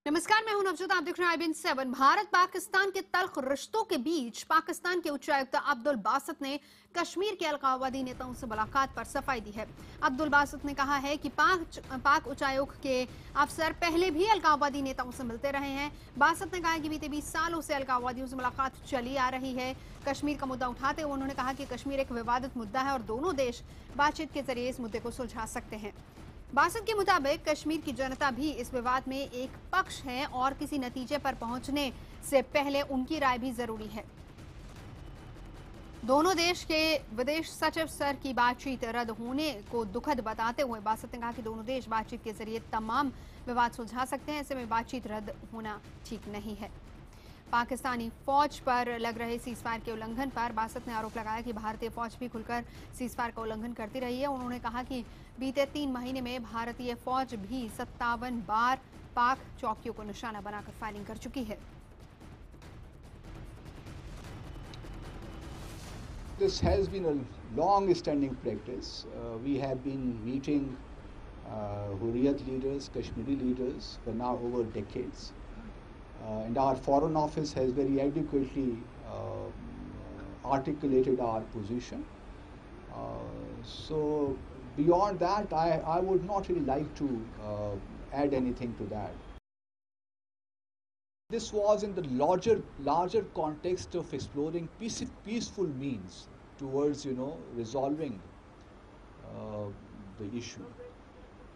नमस्कार, मैं हूं नवजोत। आप देख रहे हैं IBN7। भारत पाकिस्तान के तल्ख रिश्तों के बीच पाकिस्तान के उच्चायुक्त अब्दुल बासित ने कश्मीर के अलगाववादी नेताओं से मुलाकात पर सफाई दी है। अब्दुल बासित ने कहा है कि पाक उच्चायुक्त के अफसर पहले भी अलगाववादी नेताओं से मिलते रहे हैं। बासित ने कहा कि बीते 20 सालों से अलगाववादियों से मुलाकात चली आ रही है। कश्मीर का मुद्दा उठाते हुए उन्होंने कहा कि कश्मीर एक विवादित मुद्दा है और दोनों देश बातचीत के जरिए इस मुद्दे को सुलझा सकते हैं। बासित के मुताबिक कश्मीर की जनता भी इस विवाद में एक पक्ष है और किसी नतीजे पर पहुंचने से पहले उनकी राय भी जरूरी है। दोनों देश के विदेश सचिव स्तर की बातचीत रद्द होने को दुखद बताते हुए बासित ने कहा कि दोनों देश बातचीत के जरिए तमाम विवाद सुलझा सकते हैं। ऐसे में बातचीत रद्द होना ठीक नहीं है। पाकिस्तानी फौज पर लग रहे सीजफायर के उल्लंघन पर बासित ने आरोप लगाया कि भारतीय फौज भी खुलकर सीजफायर का उल्लंघन करती रही है। उन्होंने कहा कि बीते 3 महीने में भारतीय फौज भी 57 बार पाक चौकियों को निशाना बनाकर फायरिंग कर चुकी है। This has been a long-standing practice. We have been meeting Hurriyat leaders, Kashmiri leaders for now over decades. And our Foreign Office has very adequately articulated our position. So beyond that, I would not really like to add anything to that. This was in the larger context of exploring peaceful means towards, resolving the issue.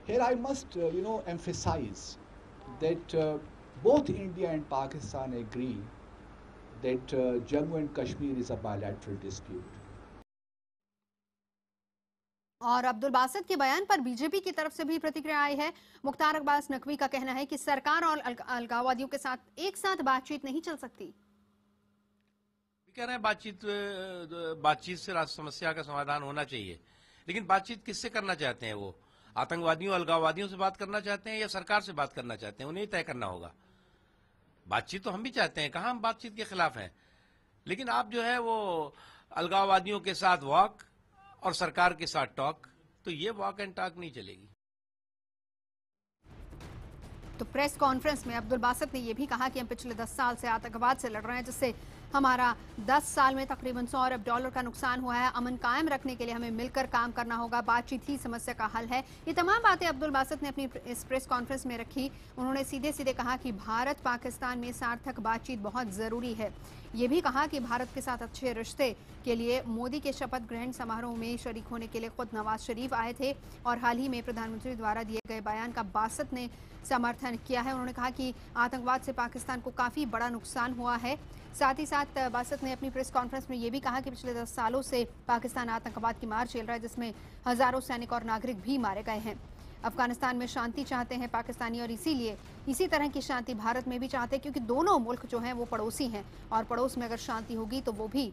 Here I must, emphasize that both India and Pakistan agree that Jammu and Kashmir is a bilateral dispute. और अब्दुल बासित के बयान पर BJP की तरफ से भी प्रतिक्रिया आई है। मुख्तार अब्बास नकवी का कहना है कि सरकार और अलगाववादियों के साथ एक साथ बातचीत नहीं चल सकती। कह रहे हैं बातचीत से समस्या का समाधान होना चाहिए, लेकिन बातचीत किससे करना चाहते हैं? वो आतंकवादियों अलगाववादियों से बात करना चाहते हैं या सरकार से बात करना चाहते हैं? उन्हें तय करना होगा। बातचीत तो हम भी चाहते हैं, कहाँ हम बातचीत के खिलाफ हैं, लेकिन आप जो है वो अलगाववादियों के साथ वॉक और सरकार के साथ टॉक, तो ये वॉक एंड टॉक नहीं चलेगी। तो प्रेस कॉन्फ्रेंस में अब्दुल बासित ने यह भी कहा कि हम पिछले 10 साल से आतंकवाद से लड़ रहे हैं, जिससे हमारा 10 साल में तकरीबन $100 अरब का नुकसान हुआ है। अमन कायम रखने के लिए हमें मिलकर काम करना होगा। बातचीत ही समस्या का हल है। ये तमाम बातें अब्दुल बासित ने अपनी इस प्रेस कॉन्फ्रेंस में रखी। उन्होंने सीधे सीधे कहा कि भारत पाकिस्तान में सार्थक बातचीत बहुत जरूरी है। ये भी कहा कि भारत के साथ अच्छे रिश्ते के लिए मोदी के शपथ ग्रहण समारोह में शरीक होने के लिए खुद नवाज शरीफ आए थे और हाल ही में प्रधानमंत्री द्वारा दिए गए बयान का बासित ने समर्थन किया है। उन्होंने कहा कि आतंकवाद से पाकिस्तान को काफी बड़ा नुकसान हुआ है। साथ ही साथ बासित ने अपनी प्रेस कॉन्फ्रेंस में यह भी कहा कि पिछले 10 सालों से पाकिस्तान आतंकवाद की मार झेल रहा है, जिसमें हजारों सैनिक और नागरिक भी मारे गए हैं। अफगानिस्तान में शांति चाहते हैं पाकिस्तानी और इसीलिए इसी तरह की शांति भारत में भी चाहते हैं, क्योंकि दोनों मुल्क जो हैं वो पड़ोसी हैं और पड़ोस में अगर शांति होगी तो वो भी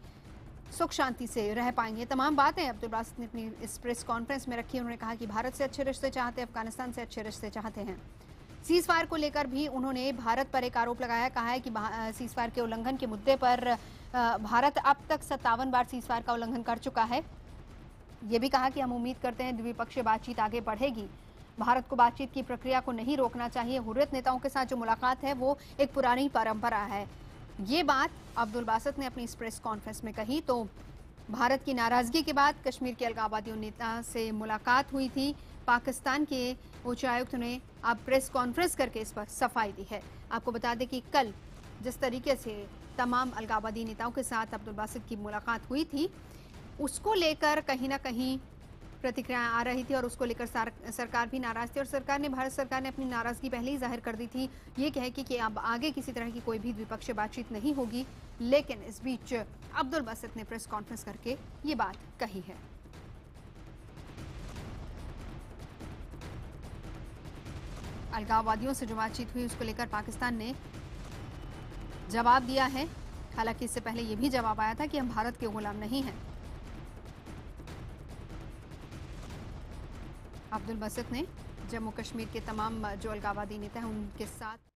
सुख शांति से रह पाएंगे। तमाम बातें अब्दुल बासित ने अपनी इस प्रेस कॉन्फ्रेंस में रखी। उन्होंने कहा कि भारत से अच्छे रिश्ते चाहते हैं, अफगानिस्तान से अच्छे रिश्ते चाहते हैं। सीज फायर को लेकर भी उन्होंने भारत पर एक आरोप लगाया। कहा है कि सीज फायर के उल्लंघन के मुद्दे पर भारत अब तक 57 बार सीज फायर का उल्लंघन कर चुका है। ये भी कहा कि हम उम्मीद करते हैं द्विपक्षीय बातचीत आगे बढ़ेगी। भारत को बातचीत की प्रक्रिया को नहीं रोकना चाहिए। हुर्रियत नेताओं के साथ जो मुलाकात है वो एक पुरानी परंपरा है। ये बात अब्दुल बासित ने अपनी इस प्रेस कॉन्फ्रेंस में कही। तो भारत की नाराजगी के बाद कश्मीर के अलगाववादियों नेता से मुलाकात हुई थी। पाकिस्तान के उच्चायुक्त ने अब प्रेस कॉन्फ्रेंस करके इस पर सफाई दी है। आपको बता दें कि कल जिस तरीके से तमाम अलगाववादी नेताओं के साथ अब्दुल बासित की मुलाकात हुई थी, उसको लेकर कहीं ना कहीं प्रतिक्रियाएं आ रही थी और उसको लेकर सरकार भी नाराज थी और भारत सरकार ने अपनी नाराजगी पहले ही जाहिर कर दी थी। ये कह के कि अब आगे किसी तरह की कोई भी द्विपक्षीय बातचीत नहीं होगी। लेकिन इस बीच अब्दुल बासित ने प्रेस कॉन्फ्रेंस करके ये बात कही है। अलगाववादियों से जो बातचीत हुई उसको लेकर पाकिस्तान ने जवाब दिया है। हालांकि इससे पहले यह भी जवाब आया था कि हम भारत के गुलाम नहीं हैं। अब्दुल बासित ने जम्मू कश्मीर के तमाम जो अलगाववादी नेता हैं उनके साथ